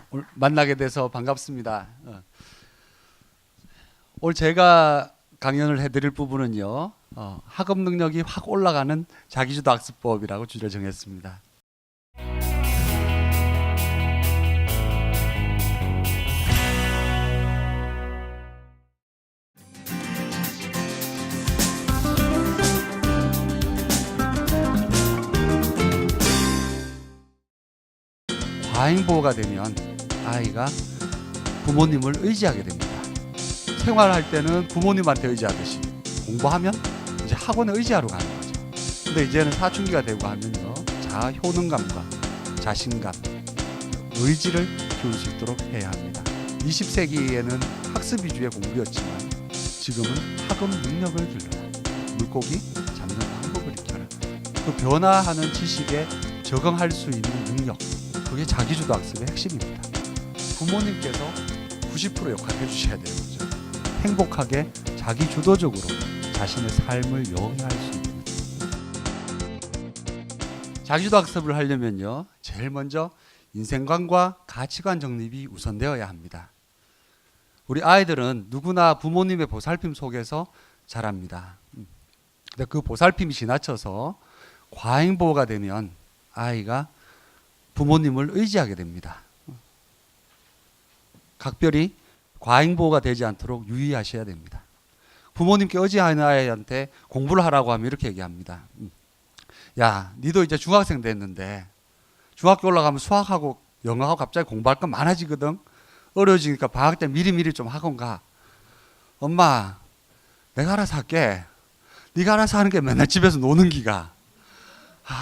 오늘 만나게 돼서 반갑습니다. 오늘 제가 강연을 해드릴 부분은요, 학업 능력이 확 올라가는 자기주도 학습법이라고 주제를 정했습니다. 과잉보호가 되면 아이가 부모님을 의지하게 됩니다. 생활할 때는 부모님한테 의지하듯이 공부하면 이제 학원에 의지하러 가는 거죠. 근데 이제는 사춘기가 되고 하면요, 자아 효능감과 자신감, 의지를 키울 수 있도록 해야 합니다. 20세기에는 학습 위주의 공부였지만 지금은 학업 능력을 길러라, 물고기 잡는 방법을 익혀라. 그 변화하는 지식에 적응할 수 있는 능력, 그게 자기주도 학습의 핵심입니다. 부모님께서 90% 역할 해주셔야 되는 거죠. 행복하게 자기주도적으로 자신의 삶을 영위할 수 있는. 자기주도 학습을 하려면요, 제일 먼저 인생관과 가치관 정립이 우선되어야 합니다. 우리 아이들은 누구나 부모님의 보살핌 속에서 자랍니다. 근데 그 보살핌이 지나쳐서 과잉보호가 되면 아이가 부모님을 의지하게 됩니다. 각별히 과잉보호가 되지 않도록 유의하셔야 됩니다. 부모님께 의지하는 아이한테 공부를 하라고 하면 이렇게 얘기합니다. 야, 니도 이제 중학생 됐는데 중학교 올라가면 수학하고 영어하고 갑자기 공부할 건 많아지거든. 어려워지니까 방학 때 미리미리 좀 학원 가. 엄마, 내가 알아서 할게. 네가 알아서 하는 게 맨날 집에서 노는 기가.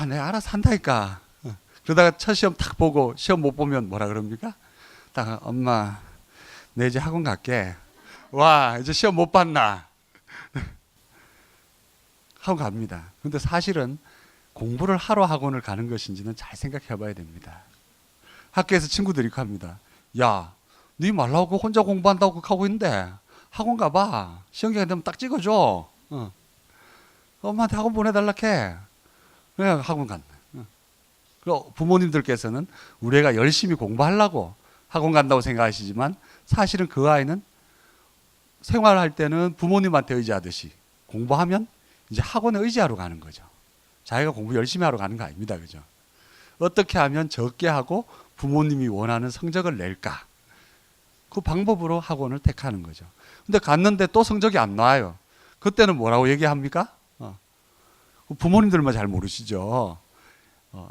내가 알아서 한다니까. 그러다가 첫 시험 탁 보고 시험 못 보면 뭐라 그럽니까? 딱 엄마, 내 이제 학원 갈게. 와, 이제 시험 못 봤나? 하고 갑니다. 근데 사실은 공부를 하러 학원을 가는 것인지는 잘 생각해 봐야 됩니다. 학교에서 친구들이 합니다. 야, 네 말라고 혼자 공부한다고 하고 있는데 학원 가봐. 시험 기간 되면 딱 찍어줘. 엄마한테 학원 보내달라 해. 그냥 학원 간다. 부모님들께서는 우리 애가 열심히 공부하려고 학원 간다고 생각하시지만 사실은 그 아이는 생활할 때는 부모님한테 의지하듯이 공부하면 이제 학원에 의지하러 가는 거죠. 자기가 공부 열심히 하러 가는 거 아닙니다. 그죠? 어떻게 하면 적게 하고 부모님이 원하는 성적을 낼까? 그 방법으로 학원을 택하는 거죠. 근데 갔는데 또 성적이 안 나와요. 그때는 뭐라고 얘기합니까? 부모님들만 잘 모르시죠.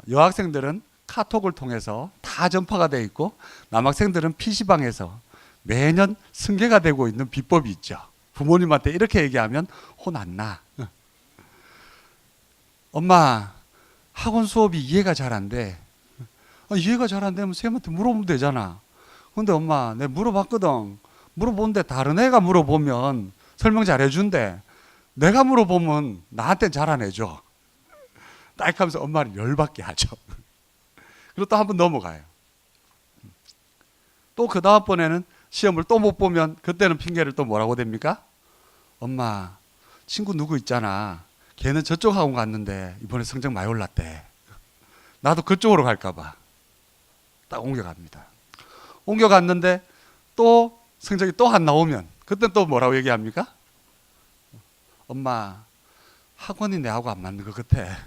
여학생들은 카톡을 통해서 다 전파가 되어 있고 남학생들은 PC방에서 매년 승계가 되고 있는 비법이 있죠. 부모님한테 이렇게 얘기하면 혼 안 나. 엄마, 학원 수업이 이해가 잘 안 돼. 이해가 잘 안 되면 쌤한테 물어보면 되잖아. 근데 엄마, 내가 물어봤거든. 물어보는데 다른 애가 물어보면 설명 잘 해준대. 내가 물어보면 나한테 잘 안 해줘. 딱 하면서 엄마를 열받게 하죠. 그리고 또 한 번 넘어가요. 또 그 다음번에는 시험을 또 못 보면 그때는 핑계를 또 뭐라고 댑니까? 엄마, 친구 누구 있잖아. 걔는 저쪽 학원 갔는데 이번에 성적 많이 올랐대. 나도 그쪽으로 갈까봐. 딱 옮겨갑니다. 옮겨갔는데 또 성적이 또 안 나오면 그때 또 뭐라고 얘기합니까? 엄마, 학원이 내하고 안 맞는 것 같아.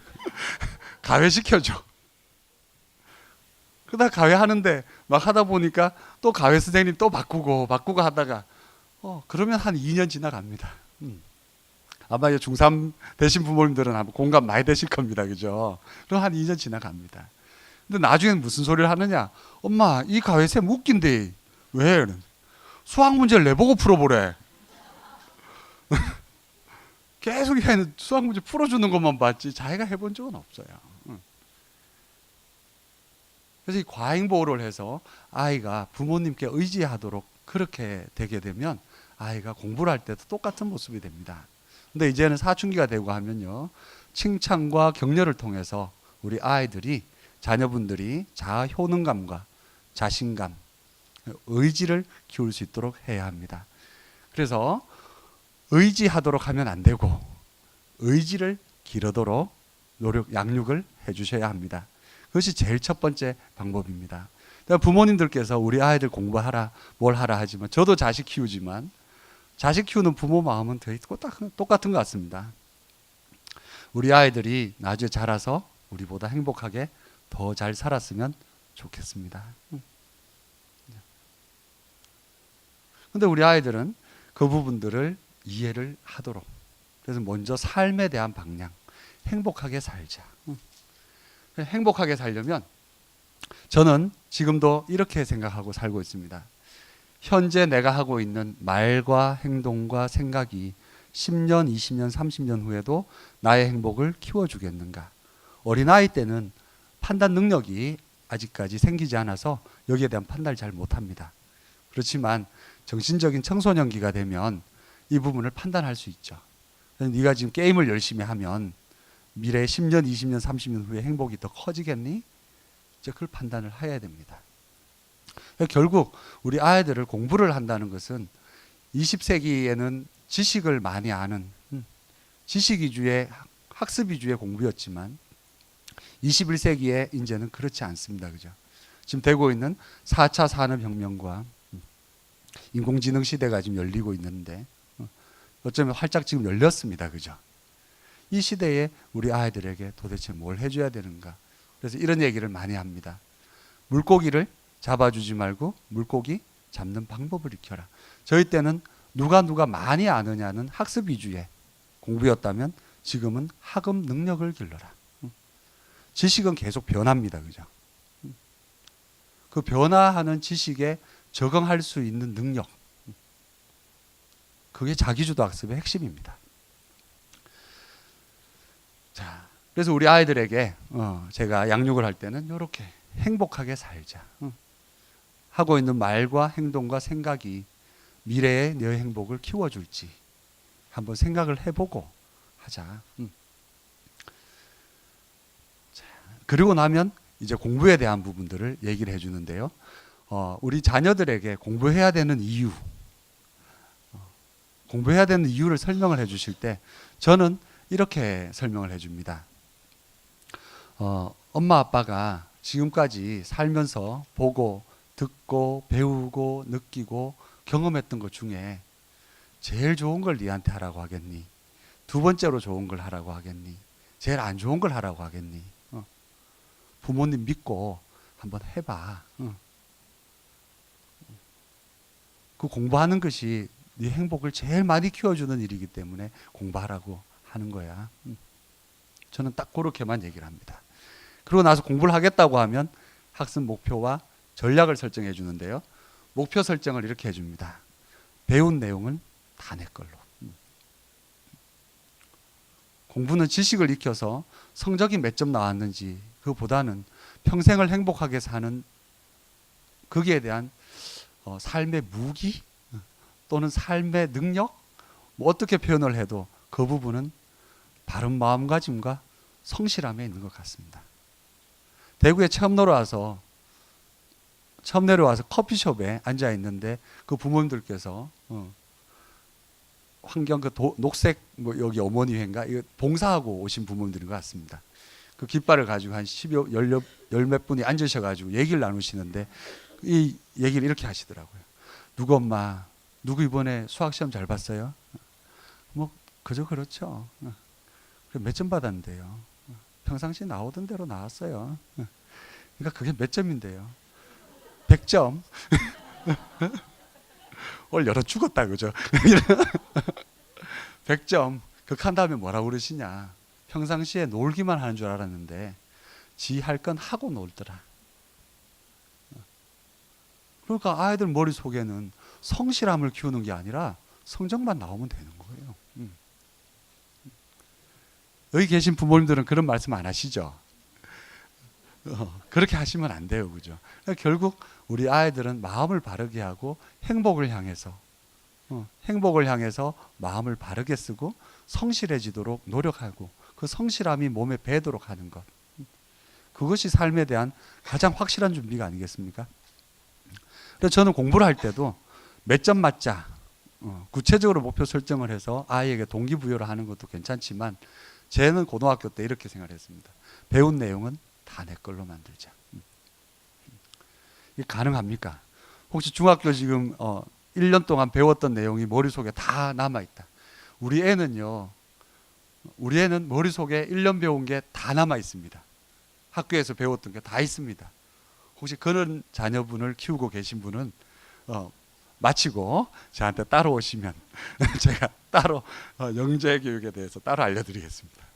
가외시켜줘. 그러다 가외하는데 막 하다 보니까 또 가외 선생님 또 바꾸고 하다가 그러면 한 2년 지나갑니다. 아마 중3 되신 부모님들은 아마 공감 많이 되실 겁니다. 그죠? 그럼 한 2년 지나갑니다. 근데 나중엔 무슨 소리를 하느냐? 엄마, 이 가외쌤 웃긴데. 왜? 수학 문제를 내보고 풀어보래. 계속 얘는 수학 문제 풀어주는 것만 봤지 자기가 해본 적은 없어요. 그래서 이 과잉보호를 해서 아이가 부모님께 의지하도록 그렇게 되게 되면 아이가 공부를 할 때도 똑같은 모습이 됩니다. 근데 이제는 사춘기가 되고 하면요, 칭찬과 격려를 통해서 우리 아이들이, 자녀분들이 자아 효능감과 자신감, 의지를 키울 수 있도록 해야 합니다. 그래서 의지하도록 하면 안 되고 의지를 기르도록 노력, 양육을 해주셔야 합니다. 그것이 제일 첫 번째 방법입니다. 부모님들께서 우리 아이들 공부하라, 뭘 하라 하지만 저도 자식 키우지만 자식 키우는 부모 마음은 거의 똑같은 것 같습니다. 우리 아이들이 나중에 자라서 우리보다 행복하게 더 잘 살았으면 좋겠습니다. 근데 우리 아이들은 그 부분들을 이해를 하도록, 그래서 먼저 삶에 대한 방향, 행복하게 살자. 행복하게 살려면 저는 지금도 이렇게 생각하고 살고 있습니다. 현재 내가 하고 있는 말과 행동과 생각이 10년, 20년, 30년 후에도 나의 행복을 키워주겠는가. 어린아이 때는 판단 능력이 아직까지 생기지 않아서 여기에 대한 판단을 잘 못합니다. 그렇지만 정신적인 청소년기가 되면 이 부분을 판단할 수 있죠. 네가 지금 게임을 열심히 하면 미래에 10년, 20년, 30년 후에 행복이 더 커지겠니? 이제 그걸 판단을 해야 됩니다. 결국 우리 아이들을 공부를 한다는 것은 20세기에는 지식을 많이 아는 지식 위주의 학습 위주의 공부였지만 21세기에 이제는 그렇지 않습니다. 그죠? 지금 되고 있는 4차 산업혁명과 인공지능 시대가 지금 열리고 있는데 어쩌면 활짝 지금 열렸습니다. 그죠? 이 시대에 우리 아이들에게 도대체 뭘 해줘야 되는가? 그래서 이런 얘기를 많이 합니다. 물고기를 잡아주지 말고 물고기 잡는 방법을 익혀라. 저희 때는 누가 많이 아느냐는 학습 위주의 공부였다면 지금은 학업 능력을 길러라. 지식은 계속 변합니다. 그죠? 그 변화하는 지식에 적응할 수 있는 능력, 그게 자기주도 학습의 핵심입니다. 자, 그래서 우리 아이들에게 제가 양육을 할 때는 이렇게 행복하게 살자. 하고 있는 말과 행동과 생각이 미래의 너의 행복을 키워줄지 한번 생각을 해보고 하자. 자, 그리고 나면 이제 공부에 대한 부분들을 얘기를 해주는데요. 우리 자녀들에게 공부해야 되는 이유, 공부해야 되는 이유를 설명을 해주실 때 저는 이렇게 설명을 해줍니다. 엄마 아빠가 지금까지 살면서 보고 듣고 배우고 느끼고 경험했던 것 중에 제일 좋은 걸 니한테 하라고 하겠니? 두 번째로 좋은 걸 하라고 하겠니? 제일 안 좋은 걸 하라고 하겠니? 부모님 믿고 한번 해봐. 그 공부하는 것이 네 행복을 제일 많이 키워주는 일이기 때문에 공부하라고 하는 거야. 저는 딱 그렇게만 얘기를 합니다. 그러고 나서 공부를 하겠다고 하면 학습 목표와 전략을 설정해 주는데요. 목표 설정을 이렇게 해줍니다. 배운 내용은 다 내 걸로. 공부는 지식을 익혀서 성적이 몇 점 나왔는지 그보다는 평생을 행복하게 사는 거기에 대한 삶의 무기 또는 삶의 능력, 뭐 어떻게 표현을 해도 그 부분은 바른 마음가짐과 성실함에 있는 것 같습니다. 대구에 처음 내려와서 커피숍에 앉아 있는데 그 부모님들께서 환경 그 녹색 뭐 여기 어머니 회인가 이거 봉사하고 오신 부모님들인 것 같습니다. 그 깃발을 가지고 한 10여 몇 분이 앉으셔가지고 얘기를 나누시는데 이 얘기를 이렇게 하시더라고요. 누구 엄마, 누구 이번에 수학 시험 잘 봤어요? 뭐 그저 그렇죠. 몇 점 받았는데요. 평상시 나오던 대로 나왔어요. 그러니까 그게 몇 점인데요? 100점. 오늘 열어 죽었다 그죠? 100점. 극한 다음에 뭐라고 그러시냐? 평상시에 놀기만 하는 줄 알았는데 지 할 건 하고 놀더라. 그러니까 아이들 머릿속에는 성실함을 키우는 게 아니라 성적만 나오면 되는 거예요. 여기 계신 부모님들은 그런 말씀 안 하시죠? 그렇게 하시면 안 돼요. 그죠? 그러니까 결국 우리 아이들은 마음을 바르게 하고 행복을 향해서 마음을 바르게 쓰고 성실해지도록 노력하고 그 성실함이 몸에 배도록 하는 것. 그것이 삶에 대한 가장 확실한 준비가 아니겠습니까? 그래서 저는 공부를 할 때도 몇 점 맞자 구체적으로 목표 설정을 해서 아이에게 동기부여를 하는 것도 괜찮지만 쟤는 고등학교 때 이렇게 생각했습니다. 배운 내용은 다 내 걸로 만들자. 이게 가능합니까? 혹시 중학교 지금 1년 동안 배웠던 내용이 머릿속에 다 남아있다. 우리 애는 머릿속에 1년 배운 게 다 남아있습니다. 학교에서 배웠던 게 다 있습니다. 혹시 그런 자녀분을 키우고 계신 분은 마치고 저한테 따로 오시면 제가 따로 영재 교육에 대해서 따로 알려드리겠습니다.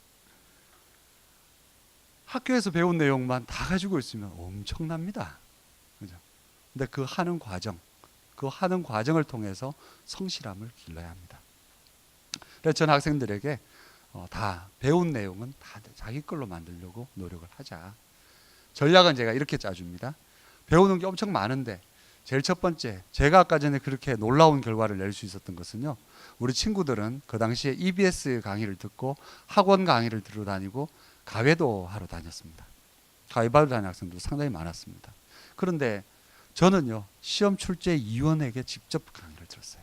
학교에서 배운 내용만 다 가지고 있으면 엄청납니다. 그죠? 근데 그 하는 과정을 통해서 성실함을 길러야 합니다. 그래서 전 학생들에게 다 배운 내용은 다 자기 걸로 만들려고 노력을 하자. 전략은 제가 이렇게 짜줍니다. 배우는 게 엄청 많은데 제일 첫 번째, 제가 아까 전에 그렇게 놀라운 결과를 낼 수 있었던 것은요, 우리 친구들은 그 당시에 EBS 강의를 듣고 학원 강의를 들어 다니고 가외도 하러 다녔습니다. 가외바로 다니는 학생도 상당히 많았습니다. 그런데 저는요, 시험 출제위원에게 직접 강의를 들었어요.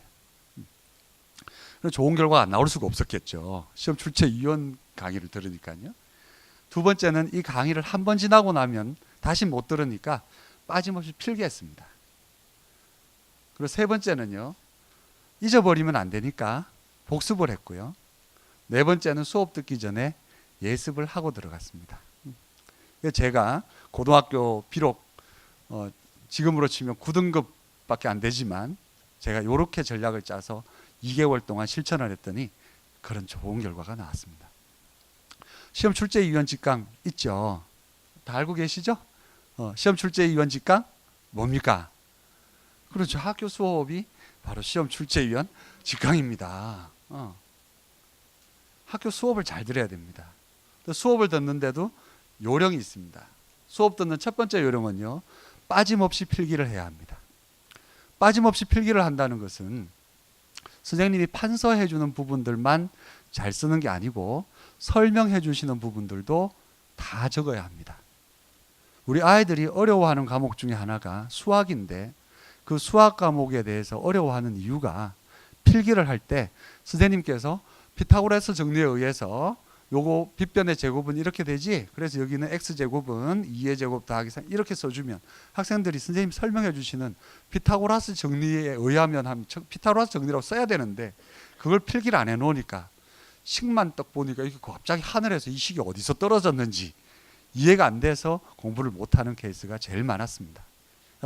좋은 결과가 안 나올 수가 없었겠죠. 시험 출제위원 강의를 들으니까요. 두 번째는 이 강의를 한 번 지나고 나면 다시 못 들으니까 빠짐없이 필기했습니다. 그리고 세 번째는요, 잊어버리면 안 되니까 복습을 했고요. 네 번째는 수업 듣기 전에 예습을 하고 들어갔습니다. 제가 고등학교 비록 지금으로 치면 9등급밖에 안 되지만 제가 이렇게 전략을 짜서 2개월 동안 실천을 했더니 그런 좋은 결과가 나왔습니다. 시험 출제위원 직강 있죠? 다 알고 계시죠? 시험 출제위원 직강 뭡니까? 그렇죠. 학교 수업이 바로 시험 출제위원 직강입니다. 학교 수업을 잘 들어야 됩니다. 수업을 듣는데도 요령이 있습니다. 수업 듣는 첫 번째 요령은요, 빠짐없이 필기를 해야 합니다. 빠짐없이 필기를 한다는 것은 선생님이 판서해 주는 부분들만 잘 쓰는 게 아니고 설명해 주시는 부분들도 다 적어야 합니다. 우리 아이들이 어려워하는 과목 중에 하나가 수학인데, 그 수학 과목에 대해서 어려워하는 이유가 필기를 할 때 선생님께서 피타고라스 정리에 의해서 요거 빗변의 제곱은 이렇게 되지, 그래서 여기는 x제곱은 2의 제곱 더하기 3 이렇게 써주면 학생들이 선생님 설명해 주시는 피타고라스 정리에 의하면 피타고라스 정리라고 써야 되는데 그걸 필기를 안 해놓으니까 식만 딱 보니까 이게 갑자기 하늘에서 이 식이 어디서 떨어졌는지 이해가 안 돼서 공부를 못하는 케이스가 제일 많았습니다.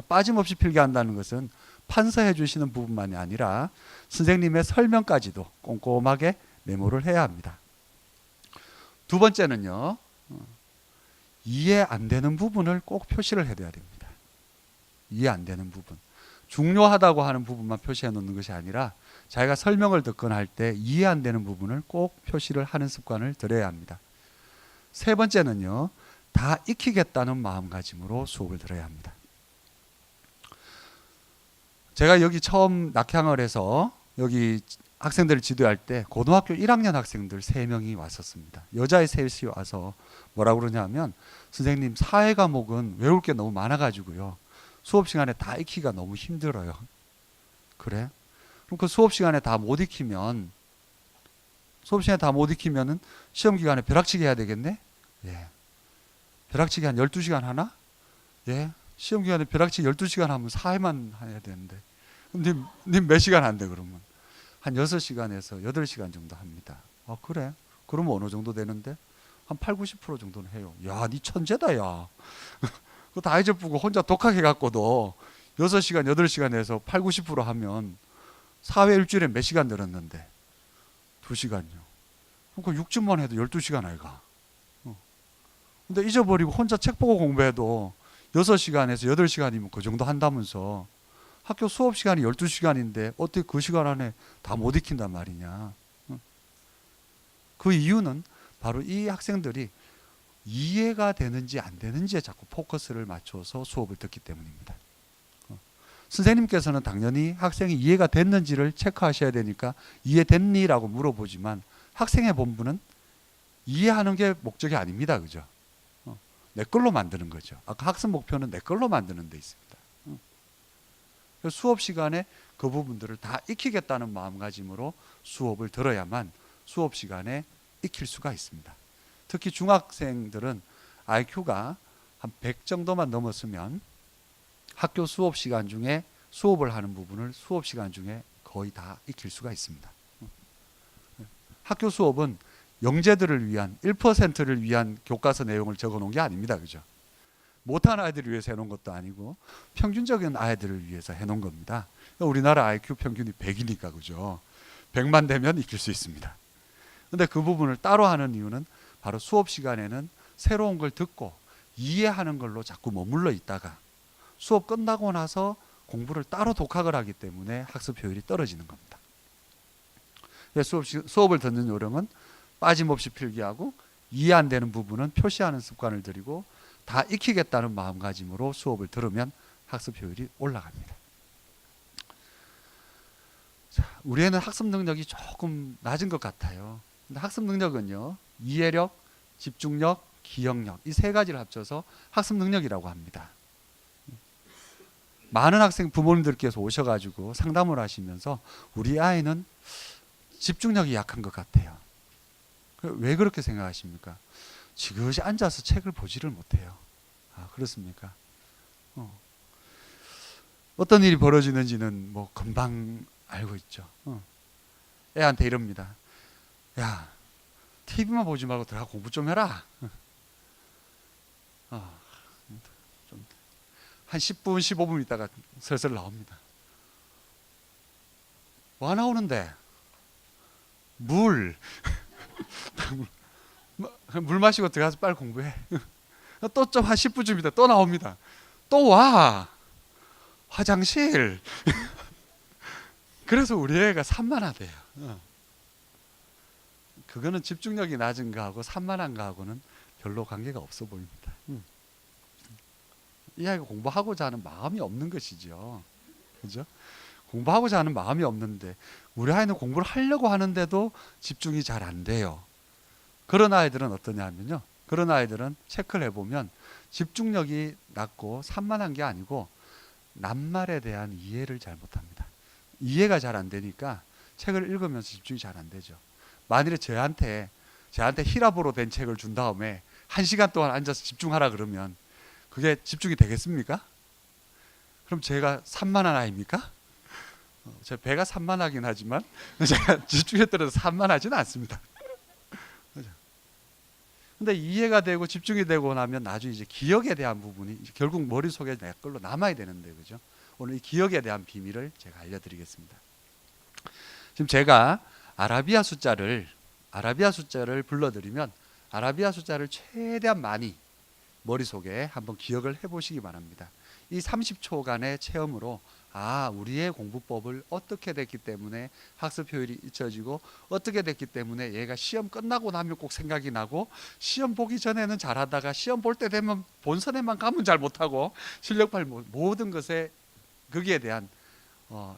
빠짐없이 필기한다는 것은 판서해 주시는 부분만이 아니라 선생님의 설명까지도 꼼꼼하게 메모를 해야 합니다. 두 번째는요, 이해 안 되는 부분을 꼭 표시를 해둬야 됩니다. 이해 안 되는 부분, 중요하다고 하는 부분만 표시해 놓는 것이 아니라 자기가 설명을 듣거나 할 때 이해 안 되는 부분을 꼭 표시를 하는 습관을 들여야 합니다. 세 번째는요, 다 익히겠다는 마음가짐으로 수업을 들어야 합니다. 제가 여기 처음 낙향을 해서 여기 학생들을 지도할 때 고등학교 1학년 학생들 3명이 왔었습니다. 여자애 셋이 와서 뭐라고 그러냐면, 선생님 사회 과목은 외울 게 너무 많아가지고요, 수업 시간에 다 익히기가 너무 힘들어요. 그래? 그럼 그 수업 시간에 다 못 익히면은 시험 기간에 벼락치기 해야 되겠네? 예. 벼락치기 한 12시간 하나? 예. 시험 기간에 벼락치기 12시간 하면 사회만 해야 되는데. 님 몇 시간 한대 그러면? 한 6시간에서 8시간 정도 합니다. 아, 그래? 그러면 어느 정도 되는데? 한 8, 90% 정도는 해요. 야, 니 천재다, 야. 그거 다 잊어보고 혼자 독학해 갖고도 6시간, 8시간 해서 8, 90% 하면 사회 일주일에 몇 시간 들었는데? 2시간요. 그럼 6주만 해도 12시간 아이가. 근데 잊어버리고 혼자 책 보고 공부해도 6시간에서 8시간이면 그 정도 한다면서 학교 수업 시간이 12시간인데 어떻게 그 시간 안에 다 못 익힌단 말이냐. 그 이유는 바로 이 학생들이 이해가 되는지 안 되는지에 자꾸 포커스를 맞춰서 수업을 듣기 때문입니다. 선생님께서는 당연히 학생이 이해가 됐는지를 체크하셔야 되니까 이해됐니? 라고 물어보지만 학생의 본분은 이해하는 게 목적이 아닙니다. 그죠? 내 걸로 만드는 거죠. 아까 학습 목표는 내 걸로 만드는 데 있습니다. 수업 시간에 그 부분들을 다 익히겠다는 마음가짐으로 수업을 들어야만 수업 시간에 익힐 수가 있습니다. 특히 중학생들은 IQ가 한 100 정도만 넘었으면 학교 수업 시간 중에 수업을 하는 부분을 수업 시간 중에 거의 다 익힐 수가 있습니다. 학교 수업은 영재들을 위한 1%를 위한 교과서 내용을 적어 놓은 게 아닙니다. 그죠? 못하는 아이들을 위해서 해놓은 것도 아니고 평균적인 아이들을 위해서 해놓은 겁니다. 우리나라 IQ 평균이 100이니까 그죠? 100만 되면 익힐 수 있습니다. 근데 그 부분을 따로 하는 이유는 바로 수업 시간에는 새로운 걸 듣고 이해하는 걸로 자꾸 머물러 있다가 수업 끝나고 나서 공부를 따로 독학을 하기 때문에 학습 효율이 떨어지는 겁니다. 수업을 듣는 요령은 빠짐없이 필기하고 이해 안 되는 부분은 표시하는 습관을 들이고 다 익히겠다는 마음가짐으로 수업을 들으면 학습 효율이 올라갑니다. 자, 우리 애는 학습 능력이 조금 낮은 것 같아요. 근데 학습 능력은요, 이해력, 집중력, 기억력 이 세 가지를 합쳐서 학습 능력이라고 합니다. 많은 학생 부모님들께서 오셔가지고 상담을 하시면서 우리 아이는 집중력이 약한 것 같아요. 왜 그렇게 생각하십니까? 지그시 앉아서 책을 보지를 못해요. 아, 그렇습니까? 어떤 일이 벌어지는지는 뭐 금방 알고 있죠. 애한테 이럽니다. 야, TV만 보지 말고 들어가 공부 좀 해라. 좀 한 10분, 15분 있다가 슬슬 나옵니다. 와 나오는데 물 마시고 들어가서 빨리 공부해. 또 좀 한 10분쯤 있다 또 나옵니다. 또 와. 화장실. 그래서 우리 애가 산만하대요. 그거는 집중력이 낮은 거하고 산만한 거하고는 별로 관계가 없어 보입니다. 이 아이가 공부하고자 하는 마음이 없는 것이죠. 그죠? 공부하고자 하는 마음이 없는데 우리 아이는 공부를 하려고 하는데도 집중이 잘 안 돼요. 그런 아이들은 어떠냐면요. 그런 아이들은 체크를 해보면 집중력이 낮고 산만한 게 아니고 낱말에 대한 이해를 잘 못합니다. 이해가 잘 안 되니까 책을 읽으면서 집중이 잘 안 되죠. 만일에 저한테 히라보로 된 책을 준 다음에 1시간 동안 앉아서 집중하라 그러면 그게 집중이 되겠습니까? 그럼 제가 산만한 아이입니까? 제 배가 산만하긴 하지만 제가 집중에 따라서 산만하지는 않습니다. 근데 이해가 되고 집중이 되고 나면 나중에 이제 기억에 대한 부분이 결국 머릿속에 내 걸로 남아야 되는데, 그죠? 오늘 이 기억에 대한 비밀을 제가 알려드리겠습니다. 지금 제가 아라비아 숫자를 불러드리면 아라비아 숫자를 최대한 많이 머릿속에 한번 기억을 해보시기 바랍니다. 이 30초간의 체험으로 우리의 공부법을 어떻게 됐기 때문에 학습 효율이 잊혀지고 어떻게 됐기 때문에 얘가 시험 끝나고 나면 꼭 생각이 나고 시험 보기 전에는 잘하다가 시험 볼 때 되면 본선에만 가면 잘 못하고 실력 발 모든 것에 거기에 대한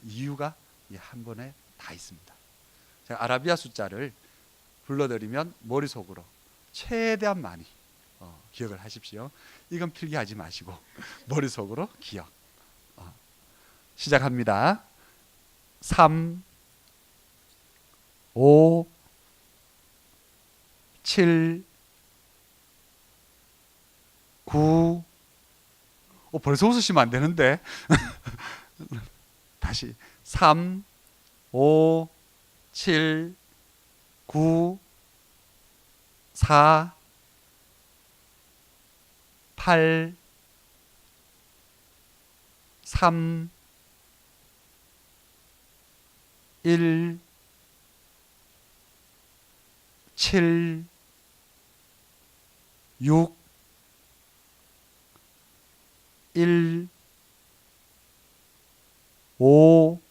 이유가 한 번에 다 있습니다. 제가 아라비아 숫자를 불러드리면 머릿속으로 최대한 많이 기억을 하십시오. 이건 필기하지 마시고 머릿속으로 기억. 시작합니다. 3, 5, 7, 9. 벌써 웃으시면 안 되는데. 다시 3, 5, 7, 9, 4, 8, 3, 1, 7, 6, 1, 5,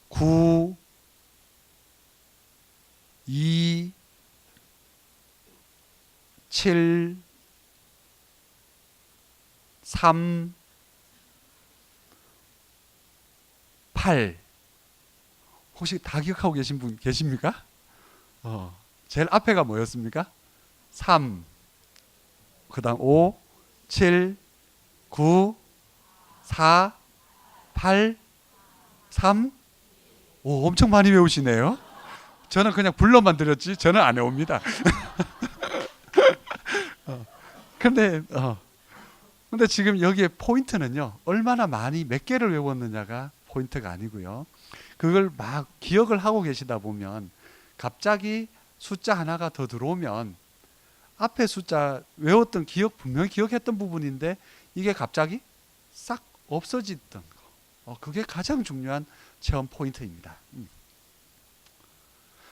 9, 2, 7, 3, 8. 혹시 다 기억하고 계신 분 계십니까? 제일 앞에가 뭐였습니까? 3, 그 다음 5, 7, 9, 4, 8, 3. 오, 엄청 많이 외우시네요. 저는 그냥 불러만 드렸지 저는 안 외웁니다. 근데 근데 지금 여기에 포인트는요, 얼마나 많이 몇 개를 외웠느냐가 포인트가 아니고요. 그걸 막 기억을 하고 계시다 보면 갑자기 숫자 하나가 더 들어오면 앞에 숫자 외웠던 분명히 기억했던 부분인데 이게 갑자기 싹 없어지던 거. 그게 가장 중요한 체험 포인트입니다.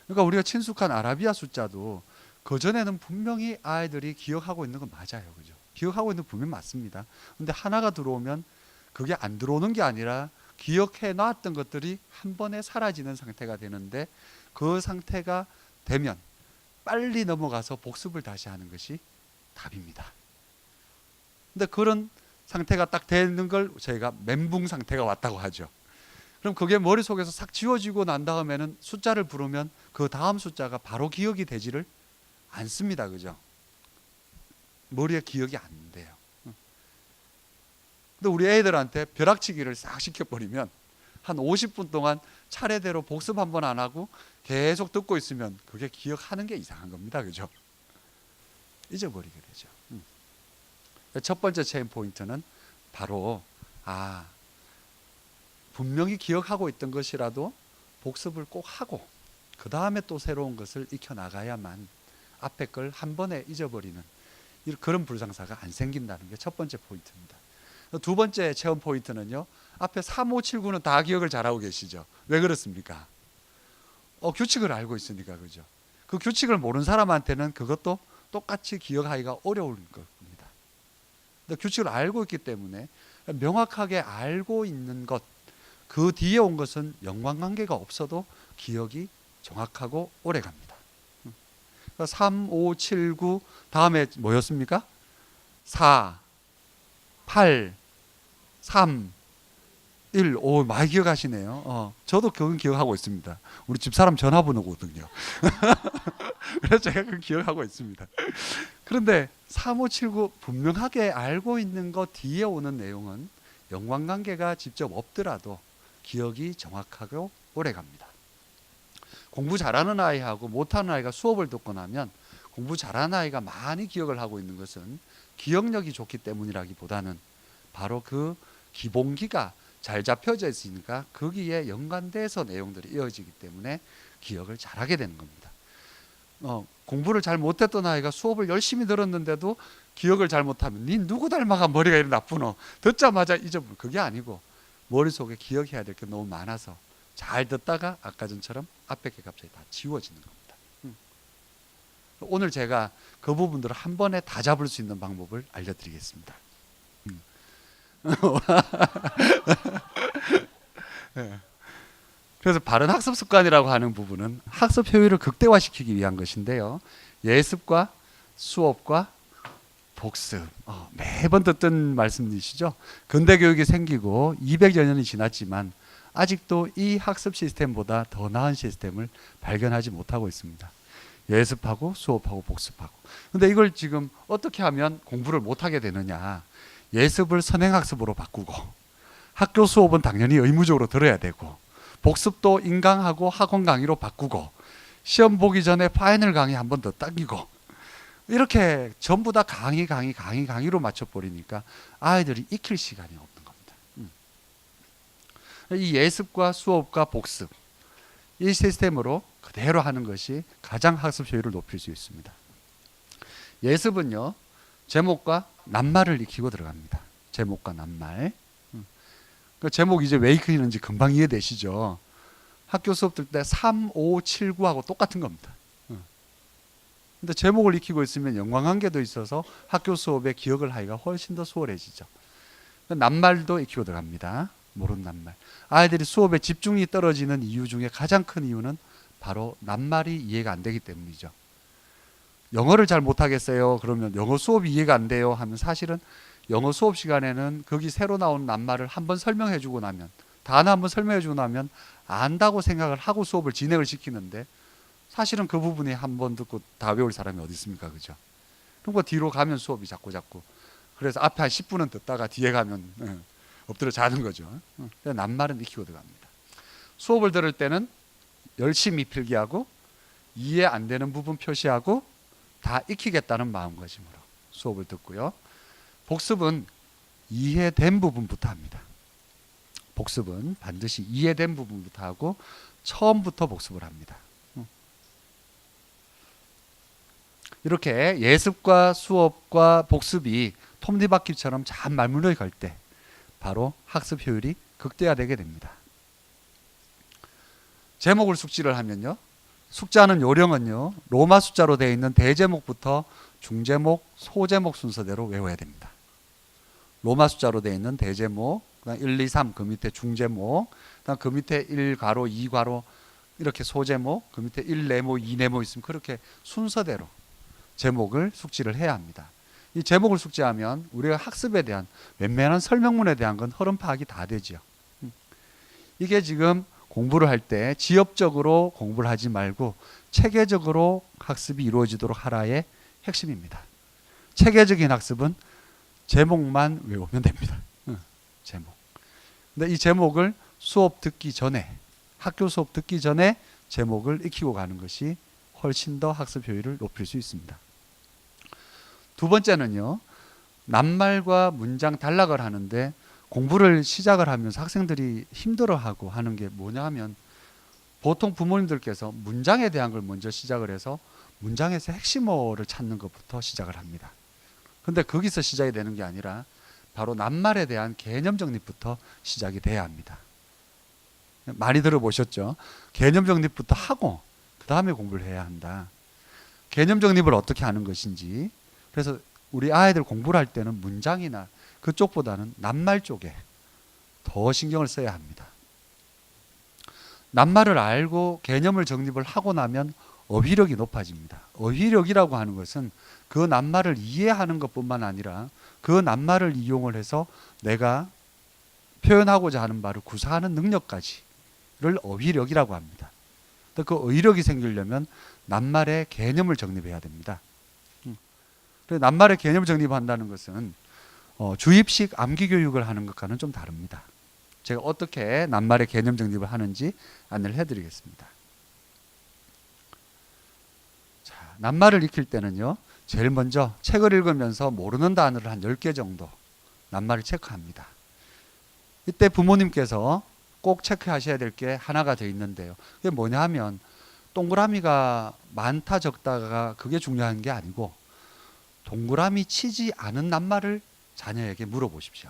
그러니까 우리가 친숙한 아라비아 숫자도 그전에는 분명히 아이들이 기억하고 있는 건 맞아요. 그죠? 기억하고 있는 건 분명 맞습니다. 근데 하나가 들어오면 그게 안 들어오는 게 아니라 기억해 놨던 것들이 한 번에 사라지는 상태가 되는데 그 상태가 되면 빨리 넘어가서 복습을 다시 하는 것이 답입니다. 근데 그런 상태가 딱 되는 걸 저희가 멘붕 상태가 왔다고 하죠. 그럼 그게 머릿속에서 싹 지워지고 난 다음에는 숫자를 부르면 그 다음 숫자가 바로 기억이 되지를 않습니다. 그죠? 머리에 기억이 안 돼요. 근데 우리 애들한테 벼락치기를 싹 시켜버리면 한 50분 동안 차례대로 복습 한 번 안 하고 계속 듣고 있으면 그게 기억하는 게 이상한 겁니다. 그죠? 잊어버리게 되죠. 첫 번째 체인 포인트는 바로 분명히 기억하고 있던 것이라도 복습을 꼭 하고 그 다음에 또 새로운 것을 익혀나가야만 앞에 걸 한 번에 잊어버리는 그런 불상사가 안 생긴다는 게 첫 번째 포인트입니다. 두 번째 체험 포인트는요, 앞에 3, 5, 7, 9는 다 기억을 잘하고 계시죠. 왜 그렇습니까? 규칙을 알고 있으니까. 그죠? 그 규칙을 모르는 사람한테는 그것도 똑같이 기억하기가 어려울 겁니다. 근데 규칙을 알고 있기 때문에 명확하게 알고 있는 것, 그 뒤에 온 것은 연관관계가 없어도 기억이 정확하고 오래 갑니다. 3, 5, 7, 9 다음에 뭐였습니까? 4, 8, 3, 1. 오, 많이 기억하시네요. 저도 그건 기억하고 있습니다. 우리 집사람 전화번호거든요. 그래서 제가 그걸 기억하고 있습니다. 그런데 3, 5, 7, 9 분명하게 알고 있는 것 뒤에 오는 내용은 연관관계가 직접 없더라도 기억이 정확하고 오래 갑니다. 공부 잘하는 아이하고 못하는 아이가 수업을 듣고 나면 공부 잘하는 아이가 많이 기억을 하고 있는 것은 기억력이 좋기 때문이라기보다는 바로 그 기본기가 잘 잡혀져 있으니까 거기에 연관돼서 내용들이 이어지기 때문에 기억을 잘하게 되는 겁니다. 공부를 잘 못했던 아이가 수업을 열심히 들었는데도 기억을 잘 못하면 니 누구 닮아가 머리가 이렇게 나쁘노? 듣자마자 잊어버려. 그게 아니고 머릿속에 기억해야 될 게 너무 많아서 잘 듣다가 아까 전처럼 앞에 게 갑자기 다 지워지는 겁니다. 오늘 제가 그 부분들을 한 번에 다 잡을 수 있는 방법을 알려드리겠습니다. 네. 그래서 바른 학습 습관이라고 하는 부분은 학습 효율을 극대화시키기 위한 것인데요. 예습과 수업과 복습. 매번 듣던 말씀이시죠. 근대 교육이 생기고 200여 년이 지났지만 아직도 이 학습 시스템보다 더 나은 시스템을 발견하지 못하고 있습니다. 예습하고 수업하고 복습하고. 근데 이걸 지금 어떻게 하면 공부를 못하게 되느냐. 예습을 선행학습으로 바꾸고 학교 수업은 당연히 의무적으로 들어야 되고 복습도 인강하고 학원 강의로 바꾸고 시험 보기 전에 파이널 강의 한 번 더 당기고 이렇게 전부 다 강의로 맞춰버리니까 아이들이 익힐 시간이 없는 겁니다. 이 예습과 수업과 복습 이 시스템으로 그대로 하는 것이 가장 학습 효율을 높일 수 있습니다. 예습은요, 제목과 낱말을 익히고 들어갑니다. 제목과 낱말. 그 제목 이제 왜 익히는지 금방 이해되시죠? 학교 수업 들 때 3, 5, 7, 9하고 똑같은 겁니다. 근데 제목을 익히고 있으면 연관관계도 있어서 학교 수업에 기억을 하기가 훨씬 더 수월해지죠. 낱말도 익히고 들어갑니다. 모르는 낱말. 아이들이 수업에 집중이 떨어지는 이유 중에 가장 큰 이유는 바로 낱말이 이해가 안 되기 때문이죠. 영어를 잘 못하겠어요. 그러면 영어 수업이 이해가 안 돼요 하면 사실은 영어 수업 시간에는 거기 새로 나온 낱말을 한번 설명해 주고 나면 단어 한번 설명해 주고 나면 안다고 생각을 하고 수업을 진행을 시키는데 사실은 그 부분이 한 번 듣고 다 외울 사람이 어디 있습니까? 그죠? 그리고 뒤로 가면 수업이 자꾸 그래서 앞에 한 10분은 듣다가 뒤에 가면 엎드려 자는 거죠. 낱말은 익히고 들어갑니다. 수업을 들을 때는 열심히 필기하고 이해 안 되는 부분 표시하고 다 익히겠다는 마음가짐으로 수업을 듣고요. 복습은 이해된 부분부터 합니다. 복습은 반드시 이해된 부분부터 하고 처음부터 복습을 합니다. 이렇게 예습과 수업과 복습이 톱니바퀴처럼 잘 말문을 걸 때 바로 학습 효율이 극대화되게 됩니다. 제목을 숙지를 하면요. 숙지하는 요령은요. 로마 숫자로 되어 있는 대제목부터 중제목, 소제목 순서대로 외워야 됩니다. 로마 숫자로 되어 있는 대제목, 그다음 1, 2, 3, 그 밑에 중제목, 그다음 그 밑에 1괄호, 2괄호 이렇게 소제목, 그 밑에 1네모, 2네모 있으면 그렇게 순서대로 제목을 숙지를 해야 합니다. 이 제목을 숙지하면 우리가 학습에 대한 웬만한 설명문에 대한 건 흐름 파악이 다 되죠. 이게 지금 공부를 할 때 지엽적으로 공부를 하지 말고 체계적으로 학습이 이루어지도록 하라의 핵심입니다. 체계적인 학습은 제목만 외우면 됩니다. 제목. 근데 이 제목을 수업 듣기 전에, 학교 수업 듣기 전에 제목을 익히고 가는 것이 훨씬 더 학습 효율을 높일 수 있습니다. 두 번째는요. 낱말과 문장 단락을 하는데 공부를 시작을 하면서 학생들이 힘들어하고 하는 게 뭐냐 하면 보통 부모님들께서 문장에 대한 걸 먼저 시작을 해서 문장에서 핵심어를 찾는 것부터 시작을 합니다. 근데 거기서 시작이 되는 게 아니라 바로 낱말에 대한 개념 정립부터 시작이 돼야 합니다. 많이 들어보셨죠? 개념 정립부터 하고 그 다음에 공부를 해야 한다. 개념 정립을 어떻게 하는 것인지, 그래서 우리 아이들 공부를 할 때는 문장이나 그쪽보다는 낱말 쪽에 더 신경을 써야 합니다. 낱말을 알고 개념을 정립을 하고 나면 어휘력이 높아집니다. 어휘력이라고 하는 것은 그 낱말을 이해하는 것뿐만 아니라 그 낱말을 이용을 해서 내가 표현하고자 하는 바를 구사하는 능력까지를 어휘력이라고 합니다. 그 어휘력이 생기려면 낱말의 개념을 정립해야 됩니다. 낱말의 개념을 정립한다는 것은 주입식 암기 교육을 하는 것과는 좀 다릅니다. 제가 어떻게 낱말의 개념 정립을 하는지 안내를 해드리겠습니다. 자, 낱말을 익힐 때는요. 제일 먼저 책을 읽으면서 모르는 단어를 한 10개 정도 낱말을 체크합니다. 이때 부모님께서 꼭 체크하셔야 될 게 하나가 더 있는데요. 그게 뭐냐 하면 동그라미가 많다 적다가 그게 중요한 게 아니고 동그라미 치지 않은 낱말을 자녀에게 물어보십시오.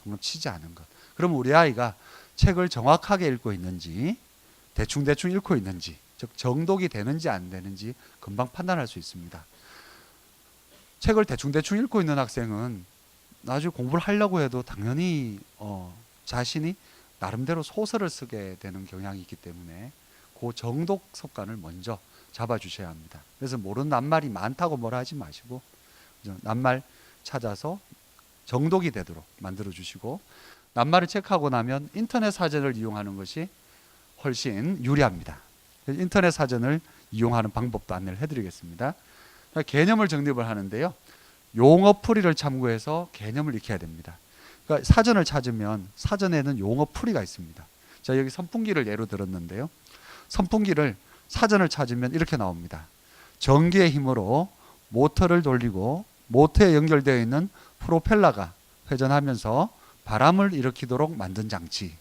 동그라미 치지 않은 것. 그럼 우리 아이가 책을 정확하게 읽고 있는지 대충 읽고 있는지, 즉 정독이 되는지 안 되는지 금방 판단할 수 있습니다. 책을 대충 읽고 있는 학생은 나중에 공부를 하려고 해도 당연히 자신이 나름대로 소설을 쓰게 되는 경향이 있기 때문에 그 정독 습관을 먼저 잡아주셔야 합니다. 그래서 모르는 낱말이 많다고 뭐라 하지 마시고 낱말 찾아서 정독이 되도록 만들어 주시고, 낱말을 체크하고 나면 인터넷 사전을 이용하는 것이 훨씬 유리합니다. 인터넷 사전을 이용하는 방법도 안내를 해드리겠습니다. 개념을 정립을 하는데요. 용어풀이를 참고해서 개념을 익혀야 됩니다. 그러니까 사전을 찾으면 사전에는 용어풀이가 있습니다. 자, 여기 선풍기를 예로 들었는데요. 선풍기를 사전을 찾으면 이렇게 나옵니다. 전기의 힘으로 모터를 돌리고 모터에 연결되어 있는 프로펠러가 회전하면서 바람을 일으키도록 만든 장치.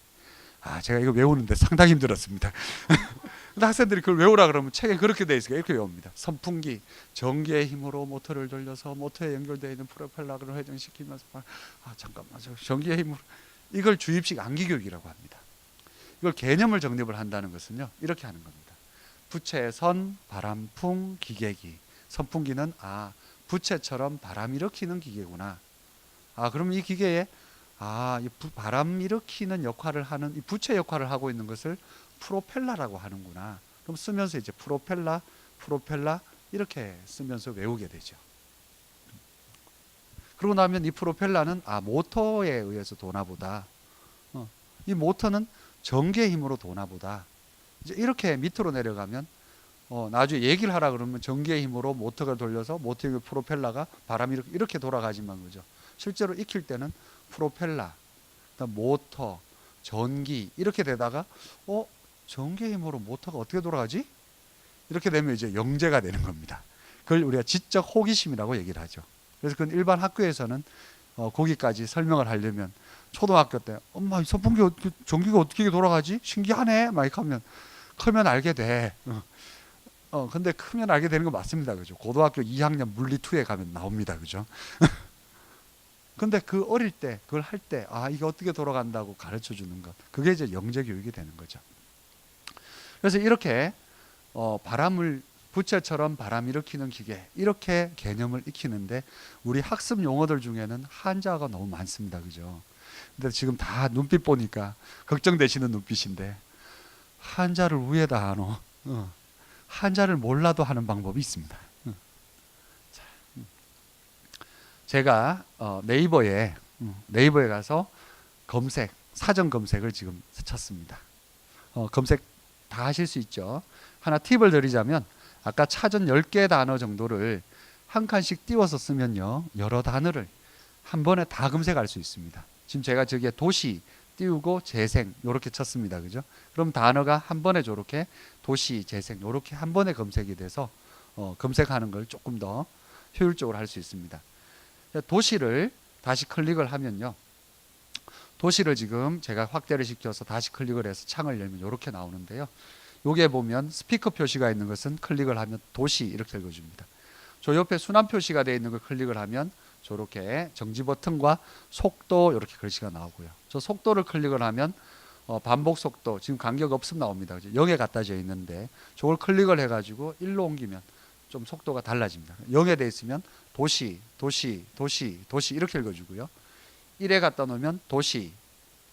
제가 이거 외우는데 상당히 힘들었습니다. 근데 학생들이 그걸 외우라 그러면 책에 그렇게 되어 있으니까 이렇게 외웁니다. 선풍기, 전기의 힘으로 모터를 돌려서 모터에 연결되어 있는 프로펠러를 회전시키면서 잠깐만, 전기의 힘으로. 이걸 주입식 암기 교육이라고 합니다. 이걸 개념을 정립을 한다는 것은요, 이렇게 하는 겁니다. 부채, 선, 바람풍, 기계기. 선풍기는 부채처럼 바람 일으키는 기계구나. 그럼 이 기계에 이 바람 일으키는 역할을 하는 이 부채 역할을 하고 있는 것을 프로펠러라고 하는구나. 그럼 쓰면서 이제 프로펠러 이렇게 쓰면서 외우게 되죠. 그러고 나면 이 프로펠러는 모터에 의해서 도나 보다. 이 모터는 전기의 힘으로 도나 보다. 이제 이렇게 밑으로 내려가면 나중에 얘기를 하라 그러면 전기의 힘으로 모터가 돌려서 모터의 프로펠러가 바람이 이렇게 돌아가지만 그죠. 실제로 익힐 때는 프로펠러, 모터, 전기 이렇게 되다가 전기의 힘으로 모터가 어떻게 돌아가지? 이렇게 되면 이제 영재가 되는 겁니다. 그걸 우리가 지적 호기심이라고 얘기를 하죠. 그래서 그건 일반 학교에서는 거기까지 설명을 하려면 초등학교 때 엄마 이 선풍기 전기가 어떻게 돌아가지? 신기하네. 막 이렇게 하면 크면 알게 돼. 근데 크면 알게 되는 거 맞습니다. 그죠? 고등학교 2학년 물리 2에 가면 나옵니다. 그죠? 근데 그 어릴 때 그걸 할 때 이게 어떻게 돌아간다고 가르쳐 주는 것. 그게 이제 영재 교육이 되는 거죠. 그래서 이렇게 바람을 부채처럼 바람 일으키는 기계 이렇게 개념을 익히는데 우리 학습 용어들 중에는 한자가 너무 많습니다. 그죠? 근데 지금 다 눈빛 보니까 걱정되시는 눈빛인데 한자를 위에다 하노. 한자를 몰라도 하는 방법이 있습니다. 자, 제가 네이버에 가서 검색 사전 검색을 지금 쳤습니다. 검색 다 하실 수 있죠. 하나 팁을 드리자면 아까 찾은 10개 단어 정도를 한 칸씩 띄워서 쓰면요. 여러 단어를 한 번에 다 검색할 수 있습니다. 지금 제가 저기에 도시 띄우고 재생 이렇게 쳤습니다. 그죠? 그럼 단어가 한 번에 저렇게 도시, 재생 이렇게 한 번에 검색이 돼서 검색하는 걸 조금 더 효율적으로 할 수 있습니다. 도시를 다시 클릭을 하면요. 도시를 지금 제가 확대를 시켜서 다시 클릭을 해서 창을 열면 이렇게 나오는데요. 여기에 보면 스피커 표시가 있는 것은 클릭을 하면 도시 이렇게 읽어줍니다. 저 옆에 순환 표시가 되어 있는 걸 클릭을 하면 저렇게 정지 버튼과 속도 이렇게 글씨가 나오고요. 저 속도를 클릭을 하면 반복 속도 지금 간격 없음 나옵니다. 0에 갖다 져 있는데 저걸 클릭을 해가지고 1로 옮기면 좀 속도가 달라집니다. 0에 돼 있으면 도시, 도시, 도시, 도시 이렇게 읽어주고요. 1에 갖다 놓으면 도시,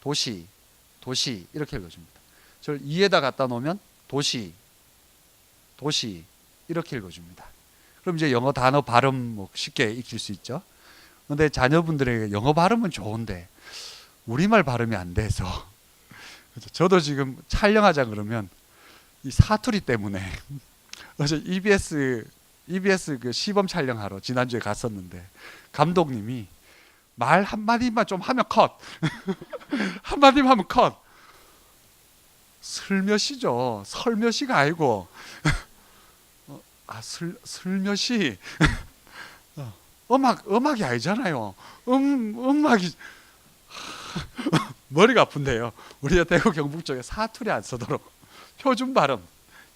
도시, 도시 이렇게 읽어줍니다. 저를 2에다 갖다 놓으면 도시, 도시 이렇게 읽어줍니다. 그럼 이제 영어 단어 발음 뭐 쉽게 익힐 수 있죠. 근데 자녀분들에게 영어 발음은 좋은데 우리말 발음이 안 돼서 저도 지금 촬영하자 그러면 이 사투리 때문에 어제 EBS 그 시범 촬영하러 지난주에 갔었는데 감독님이 말 한마디만 좀 하면 컷 한마디만 하면 컷 슬며시죠. 설며시가 아니고 슬며시 음악이 아니잖아요. 음악이 머리가 아픈데요. 우리가 대구 경북 쪽에 사투리 안 쓰도록 표준 발음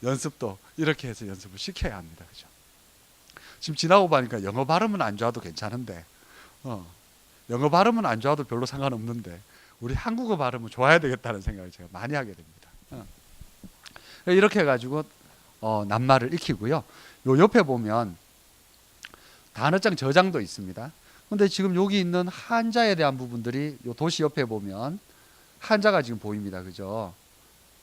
연습도 이렇게 해서 연습을 시켜야 합니다. 그죠? 지금 지나고 보니까 영어 발음은 안 좋아도 괜찮은데 영어 발음은 안 좋아도 별로 상관없는데 우리 한국어 발음은 좋아야 되겠다는 생각을 제가 많이 하게 됩니다. 이렇게 해가지고 낱말을 익히고요. 요 옆에 보면 단어장 저장도 있습니다. 근데 지금 여기 있는 한자에 대한 부분들이 요 도시 옆에 보면 한자가 지금 보입니다. 그죠?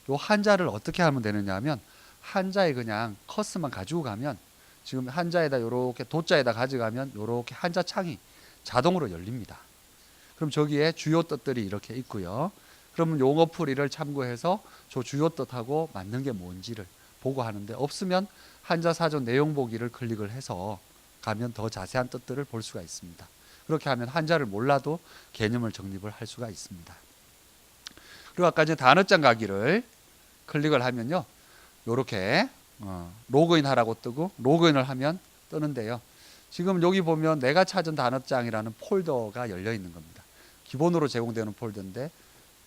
요 한자를 어떻게 하면 되느냐 하면 한자에 그냥 커스만 가지고 가면 지금 한자에다 요렇게 도자에다 가져가면 요렇게 한자 창이 자동으로 열립니다. 그럼 저기에 주요 뜻들이 이렇게 있고요. 그러면 용어 풀이를 참고해서 저 주요 뜻하고 맞는 게 뭔지를 보고 하는데 없으면 한자 사전 내용 보기를 클릭을 해서 가면 더 자세한 뜻들을 볼 수가 있습니다. 그렇게 하면 한자를 몰라도 개념을 정립을 할 수가 있습니다. 그리고 아까 전에 단어장 가기를 클릭을 하면요. 요렇게 로그인 하라고 뜨고 로그인을 하면 뜨는데요. 지금 여기 보면 내가 찾은 단어장이라는 폴더가 열려 있는 겁니다. 기본으로 제공되는 폴더인데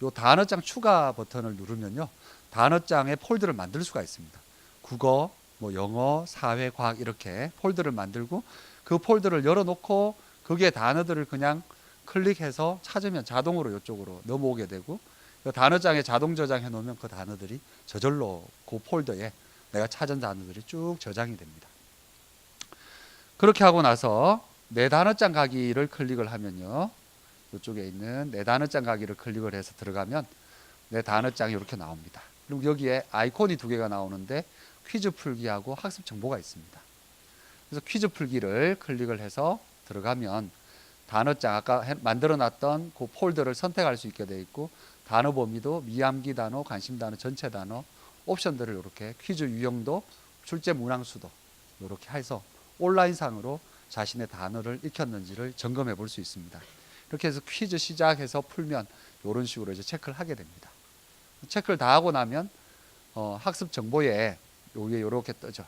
요 단어장 추가 버튼을 누르면요. 단어장에 폴더를 만들 수가 있습니다. 국어, 뭐 영어, 사회, 과학 이렇게 폴더를 만들고 그 폴더를 열어놓고 거기에 단어들을 그냥 클릭해서 찾으면 자동으로 이쪽으로 넘어오게 되고 그 단어장에 자동 저장해 놓으면 그 단어들이 저절로 그 폴더에 내가 찾은 단어들이 쭉 저장이 됩니다. 그렇게 하고 나서 내 단어장 가기를 클릭을 하면요. 이쪽에 있는 내 단어장 가기를 클릭을 해서 들어가면 내 단어장이 이렇게 나옵니다. 그리고 여기에 아이콘이 2개가 나오는데 퀴즈 풀기하고 학습 정보가 있습니다. 그래서 퀴즈 풀기를 클릭을 해서 들어가면 단어장 아까 만들어 놨던 그 폴더를 선택할 수 있게 되어 있고 단어 범위도 미암기 단어, 관심 단어, 전체 단어 옵션들을 이렇게 퀴즈 유형도 출제 문항수도 이렇게 해서 온라인상으로 자신의 단어를 익혔는지를 점검해 볼 수 있습니다. 이렇게 해서 퀴즈 시작해서 풀면 이런 식으로 이제 체크를 하게 됩니다. 체크를 다 하고 나면 학습 정보에 여기에 이렇게 뜨죠.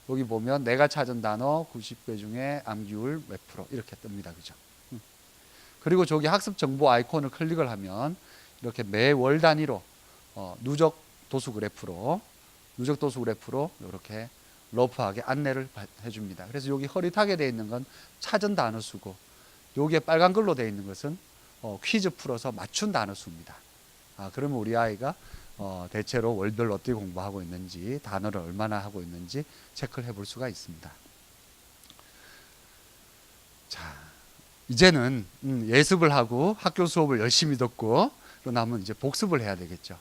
여기 보면 내가 찾은 단어 90개 중에 암기율 몇 프로 이렇게 뜹니다. 그죠? 그리고 저기 학습 정보 아이콘을 클릭을 하면 이렇게 매월 단위로 누적 도수 그래프로 이렇게 러프하게 안내를 해줍니다. 그래서 여기 흐릿하게 되어 있는 건 찾은 단어 수고, 여기에 빨간 글로 되어 있는 것은 퀴즈 풀어서 맞춘 단어 수입니다. 그러면 우리 아이가 대체로 월별로 어떻게 공부하고 있는지, 단어를 얼마나 하고 있는지 체크를 해볼 수가 있습니다. 자, 이제는 예습을 하고 학교 수업을 열심히 듣고 그러면 이제 복습을 해야 되겠죠.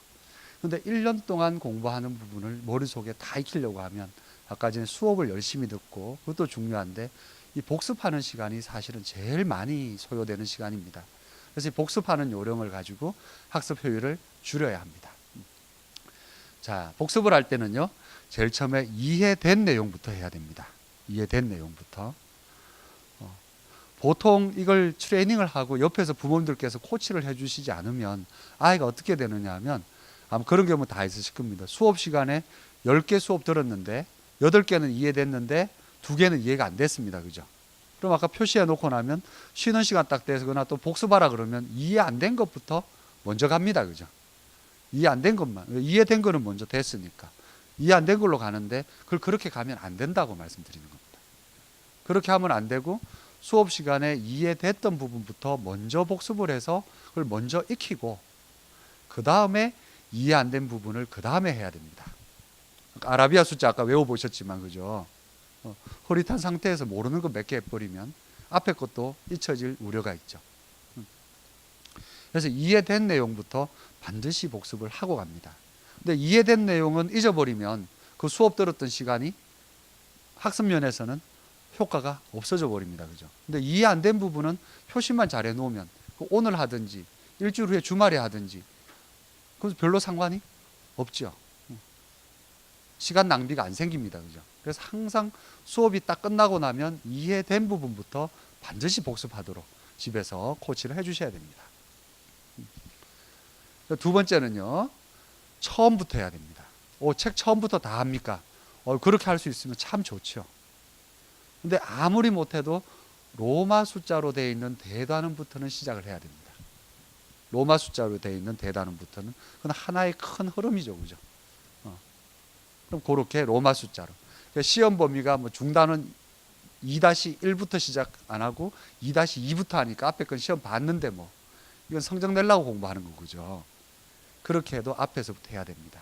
근데 1년 동안 공부하는 부분을 머릿속에 다 익히려고 하면 아까 전에 수업을 열심히 듣고 그것도 중요한데 이 복습하는 시간이 사실은 제일 많이 소요되는 시간입니다. 그래서 이 복습하는 요령을 가지고 학습 효율을 줄여야 합니다. 자, 복습을 할 때는요, 제일 처음에 이해된 내용부터 해야 됩니다. 이해된 내용부터. 보통 이걸 트레이닝을 하고 옆에서 부모님들께서 코치를 해주시지 않으면 아이가 어떻게 되느냐 하면 아마 그런 경우 다 있으실 겁니다. 수업 시간에 10개 수업 들었는데 8개는 이해됐는데 2개는 이해가 안 됐습니다. 그죠? 그럼 아까 표시해 놓고 나면 쉬는 시간 딱 되거나 또 복습하라 그러면 이해 안 된 것부터 먼저 갑니다. 그죠? 이해 안 된 것만, 이해된 거는 먼저 됐으니까. 이해 안 된 걸로 가는데 그걸 그렇게 가면 안 된다고 말씀드리는 겁니다. 그렇게 하면 안 되고 수업 시간에 이해됐던 부분부터 먼저 복습을 해서 그걸 먼저 익히고 그 다음에 이해 안 된 부분을 그 다음에 해야 됩니다. 아라비아 숫자 아까 외워보셨지만 그죠? 흐릿한 상태에서 모르는 거 몇 개 해버리면 앞에 것도 잊혀질 우려가 있죠. 그래서 이해된 내용부터 반드시 복습을 하고 갑니다. 근데 이해된 내용은 잊어버리면 그 수업 들었던 시간이 학습 면에서는 효과가 없어져 버립니다. 그죠? 근데 이해 안 된 부분은 표시만 잘 해놓으면 오늘 하든지 일주일 후에 주말에 하든지 그래서 별로 상관이 없죠. 시간 낭비가 안 생깁니다. 그죠? 그래서 항상 수업이 딱 끝나고 나면 이해된 부분부터 반드시 복습하도록 집에서 코치를 해주셔야 됩니다. 두 번째는요, 처음부터 해야 됩니다. 책 처음부터 다 합니까? 그렇게 할 수 있으면 참 좋죠. 근데 아무리 못해도 로마 숫자로 되어 있는 대단원부터는 시작을 해야 됩니다. 로마 숫자로 되어 있는 대단원부터는 그건 하나의 큰 흐름이죠. 그죠? 그럼 그렇게 로마 숫자로. 시험 범위가 뭐 중단은 2-1부터 시작 안 하고 2-2부터 하니까 앞에 건 시험 봤는데 뭐 이건 성적 내려고 공부하는 거죠. 그렇게 해도 앞에서부터 해야 됩니다.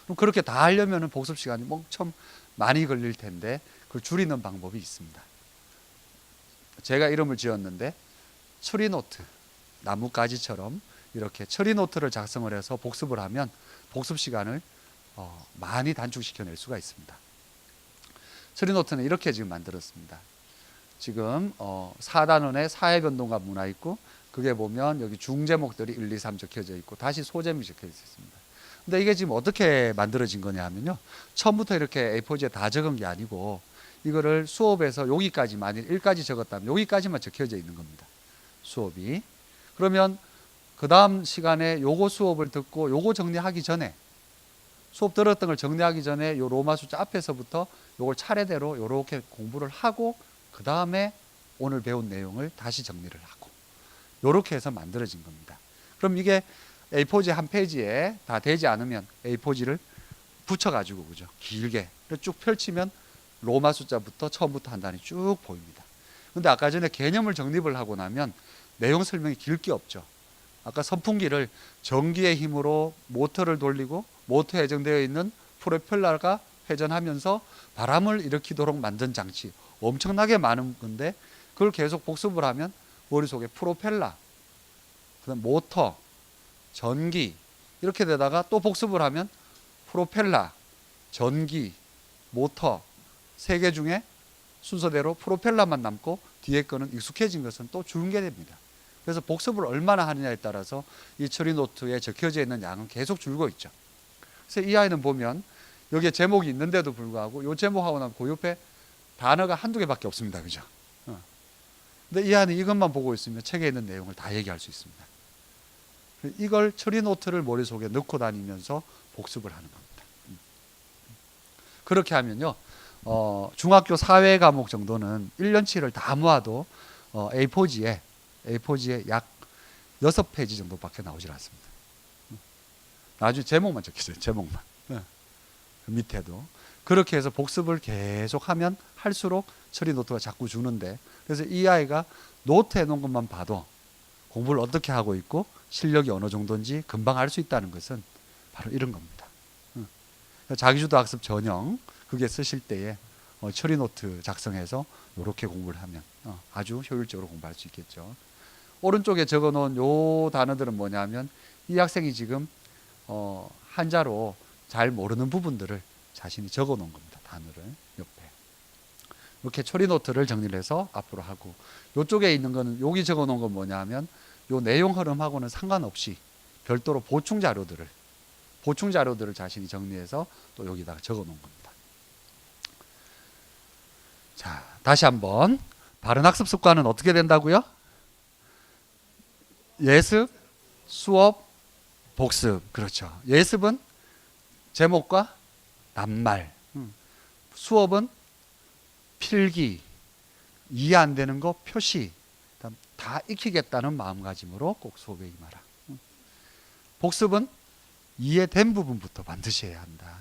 그럼 그렇게 다 하려면 복습 시간이 엄청 많이 걸릴 텐데 그걸 줄이는 방법이 있습니다. 제가 이름을 지었는데 처리노트, 나뭇가지처럼 이렇게 처리노트를 작성을 해서 복습을 하면 복습 시간을 많이 단축시켜낼 수가 있습니다. 처리노트는 이렇게 지금 만들었습니다. 지금 4단원에 사회변동과 문화 있고 그게 보면 여기 중제목들이 1, 2, 3 적혀져 있고 다시 소제목이 적혀져 있습니다. 근데 이게 지금 어떻게 만들어진 거냐 하면요, 처음부터 이렇게 A4지에 다 적은 게 아니고 이거를 수업에서 여기까지 만일 1까지 적었다면 여기까지만 적혀져 있는 겁니다. 수업이. 그러면 그 다음 시간에 요거 수업을 듣고 요거 정리하기 전에 수업 들었던 걸 정리하기 전에 요 로마 숫자 앞에서부터 요걸 차례대로 요렇게 공부를 하고 그 다음에 오늘 배운 내용을 다시 정리를 하고 요렇게 해서 만들어진 겁니다. 그럼 이게 A4지 한 페이지에 다 되지 않으면 A4지를 붙여가지고 그죠? 길게 쭉 펼치면 로마 숫자부터 처음부터 한 단위 쭉 보입니다. 근데 아까 전에 개념을 정립을 하고 나면 내용 설명이 길 게 없죠. 아까 선풍기를 전기의 힘으로 모터를 돌리고 모터에 예정되어 있는 프로펠러가 회전하면서 바람을 일으키도록 만든 장치, 엄청나게 많은 건데 그걸 계속 복습을 하면 머릿속에 프로펠러, 그다음 모터, 전기 이렇게 되다가 또 복습을 하면 프로펠러, 전기, 모터 3개 중에 순서대로 프로펠러만 남고 뒤에 거는 익숙해진 것은 또 줄게 됩니다. 그래서 복습을 얼마나 하느냐에 따라서 이 처리노트에 적혀져 있는 양은 계속 줄고 있죠. 그래서 이 아이는 보면 여기에 제목이 있는데도 불구하고 이 제목하고 나면 그 옆에 단어가 한두 개밖에 없습니다. 그죠? 근데 이 아이는 이것만 보고 있으면 책에 있는 내용을 다 얘기할 수 있습니다. 이걸 처리노트를 머릿속에 넣고 다니면서 복습을 하는 겁니다. 그렇게 하면요, 중학교 사회 과목 정도는 1년치를 다 모아도 A4지에 약 6페이지 정도밖에 나오질 않습니다. 나중에 제목만 적혀있어요. 제목만. 그 밑에도. 그렇게 해서 복습을 계속하면 할수록 처리 노트가 자꾸 주는데, 그래서 이 아이가 노트 해놓은 것만 봐도 공부를 어떻게 하고 있고 실력이 어느 정도인지 금방 알 수 있다는 것은 바로 이런 겁니다. 자기주도 학습 전형 그게 쓰실 때에 처리 노트 작성해서 이렇게 공부를 하면 아주 효율적으로 공부할 수 있겠죠. 오른쪽에 적어놓은 요 단어들은 뭐냐면 이 학생이 지금 한자로 잘 모르는 부분들을 자신이 적어놓은 겁니다. 단어를 옆에 이렇게 처리 노트를 정리를 해서 앞으로 하고, 이쪽에 있는 거는 여기 적어놓은 건 뭐냐면 요 내용 흐름하고는 상관없이 별도로 보충 자료들을 자신이 정리해서 또 여기다가 적어놓은 겁니다. 자, 다시 한번 바른 학습 습관은 어떻게 된다고요? 예습, 수업, 복습. 그렇죠. 예습은 제목과 낱말, 수업은 필기, 이해 안 되는 거 표시, 다 익히겠다는 마음가짐으로 꼭 수업에 임하라. 복습은 이해된 부분부터 반드시 해야 한다.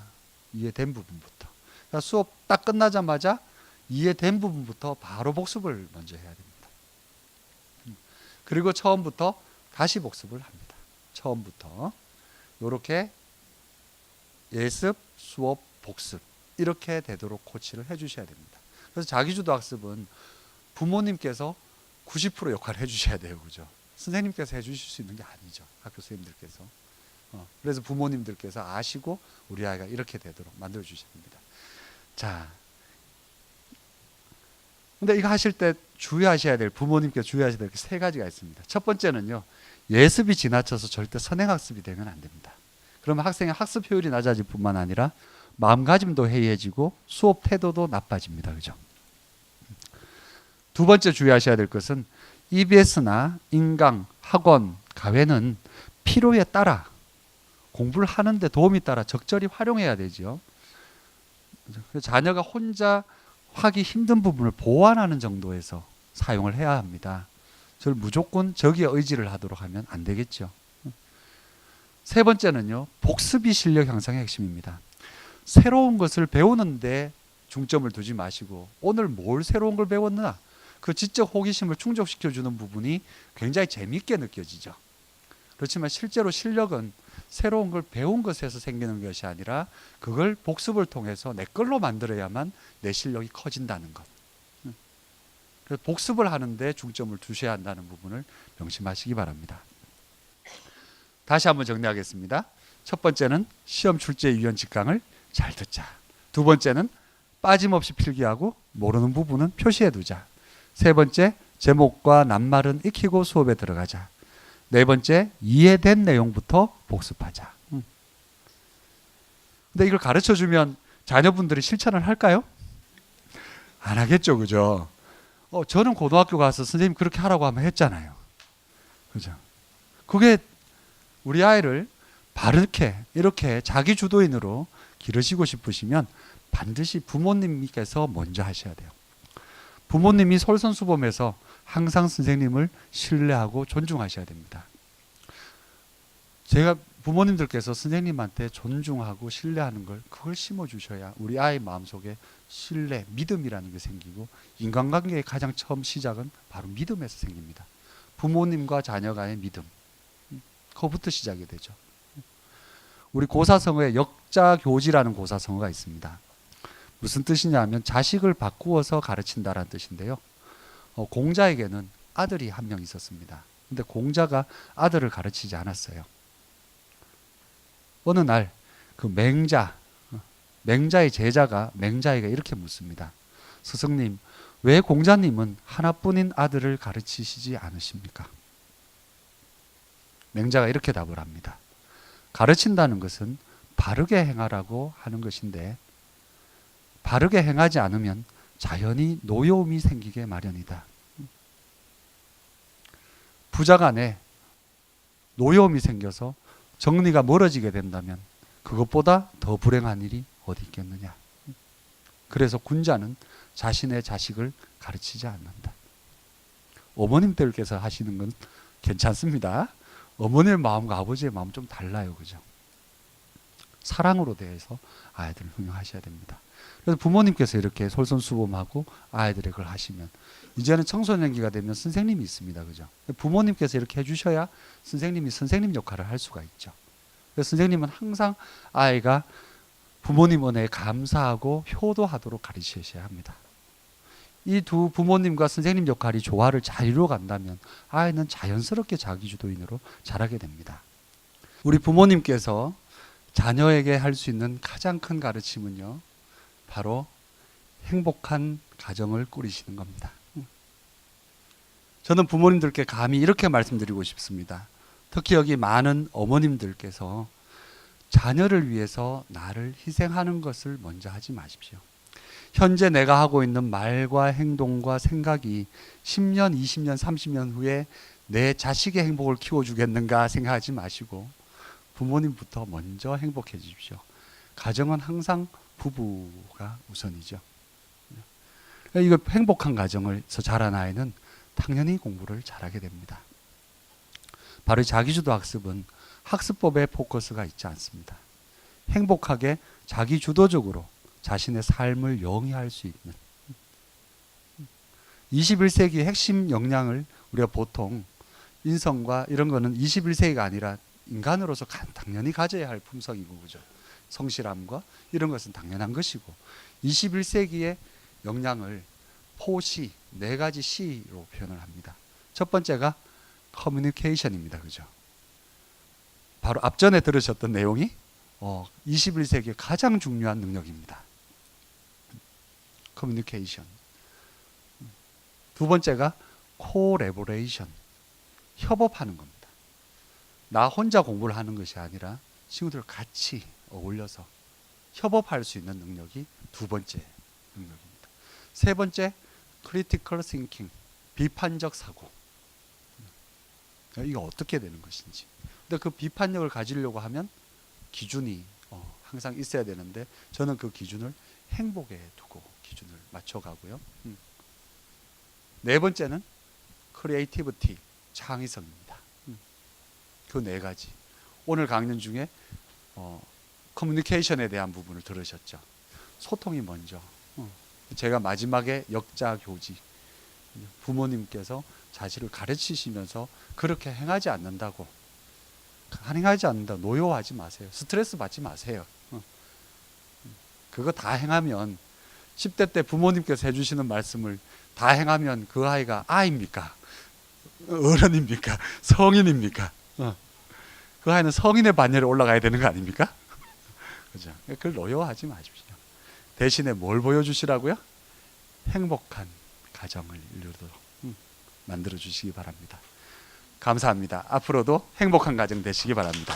이해된 부분부터. 그러니까 수업 딱 끝나자마자 이해된 부분부터 바로 복습을 먼저 해야 됩니다. 그리고 처음부터 다시 복습을 합니다. 처음부터 이렇게 예습, 수업, 복습 이렇게 되도록 코치를 해주셔야 됩니다. 그래서 자기주도 학습은 부모님께서 90% 역할을 해주셔야 돼요. 그죠? 선생님께서 해주실 수 있는 게 아니죠. 학교 선생님들께서. 그래서 부모님들께서 아시고 우리 아이가 이렇게 되도록 만들어 주셔야 됩니다. 자, 근데 이거 하실 때 주의하셔야 될, 부모님께서 주의하셔야 될 세 가지가 있습니다. 첫 번째는요, 예습이 지나쳐서 절대 선행학습이 되면 안 됩니다. 그러면 학생의 학습 효율이 낮아질 뿐만 아니라 마음가짐도 해이해지고 수업 태도도 나빠집니다. 그죠? 두 번째 주의하셔야 될 것은 EBS나 인강, 학원, 가외는 필요에 따라 공부를 하는데 도움이 따라 적절히 활용해야 되죠. 자녀가 혼자 하기 힘든 부분을 보완하는 정도에서 사용을 해야 합니다. 저를 무조건 저기에 의지를 하도록 하면 안 되겠죠. 세 번째는요, 복습이 실력 향상의 핵심입니다. 새로운 것을 배우는데 중점을 두지 마시고 오늘 뭘 새로운 걸 배웠나, 그 지적 호기심을 충족시켜주는 부분이 굉장히 재미있게 느껴지죠. 그렇지만 실제로 실력은 새로운 걸 배운 것에서 생기는 것이 아니라 그걸 복습을 통해서 내 걸로 만들어야만 내 실력이 커진다는 것. 그래서 복습을 하는데 중점을 두셔야 한다는 부분을 명심하시기 바랍니다. 다시 한번 정리하겠습니다. 첫 번째는 시험 출제 유연 직강을 잘 듣자. 두 번째는 빠짐없이 필기하고 모르는 부분은 표시해 두자. 세 번째, 제목과 낱말은 익히고 수업에 들어가자. 네 번째, 이해된 내용부터 복습하자. 근데 이걸 가르쳐 주면 자녀분들이 실천을 할까요? 안 하겠죠, 그죠? 저는 고등학교 가서 선생님 그렇게 하라고 하면 했잖아요. 그죠? 그게 우리 아이를 바르게 이렇게 자기 주도인으로 기르시고 싶으시면 반드시 부모님께서 먼저 하셔야 돼요. 부모님이 솔선수범해서 항상 선생님을 신뢰하고 존중하셔야 됩니다. 제가 부모님들께서 선생님한테 존중하고 신뢰하는 걸 그걸 심어주셔야 우리 아이 마음속에 신뢰, 믿음이라는 게 생기고 인간관계의 가장 처음 시작은 바로 믿음에서 생깁니다. 부모님과 자녀 간의 믿음. 그거부터 시작이 되죠. 우리 고사성어에 역자교지라는 고사성어가 있습니다. 무슨 뜻이냐면 자식을 바꾸어서 가르친다라는 뜻인데요. 공자에게는 아들이 한 명 있었습니다. 근데 공자가 아들을 가르치지 않았어요. 어느 날 그 맹자의 제자가 맹자에게 이렇게 묻습니다. 스승님, 왜 공자님은 하나뿐인 아들을 가르치시지 않으십니까? 맹자가 이렇게 답을 합니다. 가르친다는 것은 바르게 행하라고 하는 것인데 바르게 행하지 않으면 자연히 노여움이 생기게 마련이다. 부자간에 노여움이 생겨서 정리가 멀어지게 된다면 그것보다 더 불행한 일이 어디 있겠느냐. 그래서 군자는 자신의 자식을 가르치지 않는다. 어머님들께서 하시는 건 괜찮습니다. 어머니의 마음과 아버지의 마음 좀 달라요. 그죠? 사랑으로 대해서 아이들을 훈육하셔야 됩니다. 그래서 부모님께서 이렇게 솔선수범하고 아이들의 걸 하시면 이제는 청소년기가 되면 선생님이 있습니다. 그죠? 부모님께서 이렇게 해주셔야 선생님이 선생님 역할을 할 수가 있죠. 그래서 선생님은 항상 아이가 부모님 은혜에 감사하고 효도하도록 가르치셔야 합니다. 이 두 부모님과 선생님 역할이 조화를 잘 이루어간다면 아이는 자연스럽게 자기주도인으로 자라게 됩니다. 우리 부모님께서 자녀에게 할 수 있는 가장 큰 가르침은요, 바로 행복한 가정을 꾸리시는 겁니다. 저는 부모님들께 감히 이렇게 말씀드리고 싶습니다. 특히 여기 많은 어머님들께서 자녀를 위해서 나를 희생하는 것을 먼저 하지 마십시오. 현재 내가 하고 있는 말과 행동과 생각이 10년, 20년, 30년 후에 내 자식의 행복을 키워주겠는가 생각하지 마시고 부모님부터 먼저 행복해 주십시오. 가정은 항상 부부가 우선이죠. 이거 행복한 가정에서 자란 아이는 당연히 공부를 잘하게 됩니다. 바로 자기주도 학습은 학습법에 포커스가 있지 않습니다. 행복하게 자기주도적으로 자신의 삶을 영위할 수 있는 21세기의 핵심 역량을 우리가 보통 인성과 이런 거는 21세기가 아니라 인간으로서 당연히 가져야 할 품성이고, 그죠? 성실함과 이런 것은 당연한 것이고 21세기의 역량을 포시, 4가지 C로 표현을 합니다. 첫 번째가 커뮤니케이션입니다. 그죠? 바로 앞전에 들으셨던 내용이 21세기의 가장 중요한 능력입니다. 커뮤니케이션. 두 번째가 코래보레이션, 협업하는 겁니다. 나 혼자 공부를 하는 것이 아니라 친구들 같이 어울려서 협업할 수 있는 능력이 두 번째 능력입니다. 세 번째, 크리티컬 싱킹, 비판적 사고. 이거 어떻게 되는 것인지. 근데 그 비판력을 가지려고 하면 기준이 항상 있어야 되는데 저는 그 기준을 행복에 두고 기준을 맞춰가고요. 네 번째는 크리에이티비티, 창의성입니다. 그 4가지. 오늘 강연 중에 커뮤니케이션에 대한 부분을 들으셨죠. 소통이 먼저. 제가 마지막에 역자교지, 부모님께서 자식을 가르치시면서 그렇게 행하지 않는다고, 행하지 않는다, 노여워하지 마세요. 스트레스 받지 마세요. 그거 다 행하면 10대 때 부모님께서 해주시는 말씀을 다 행하면 그 아이가 아이입니까? 어른입니까? 성인입니까? 그 아이는 성인의 반열에 올라가야 되는 거 아닙니까? 그죠? 그걸 노여워하지 마십시오. 대신에 뭘 보여주시라고요? 행복한 가정을 이루도록 만들어 주시기 바랍니다. 감사합니다. 앞으로도 행복한 가정 되시기 바랍니다.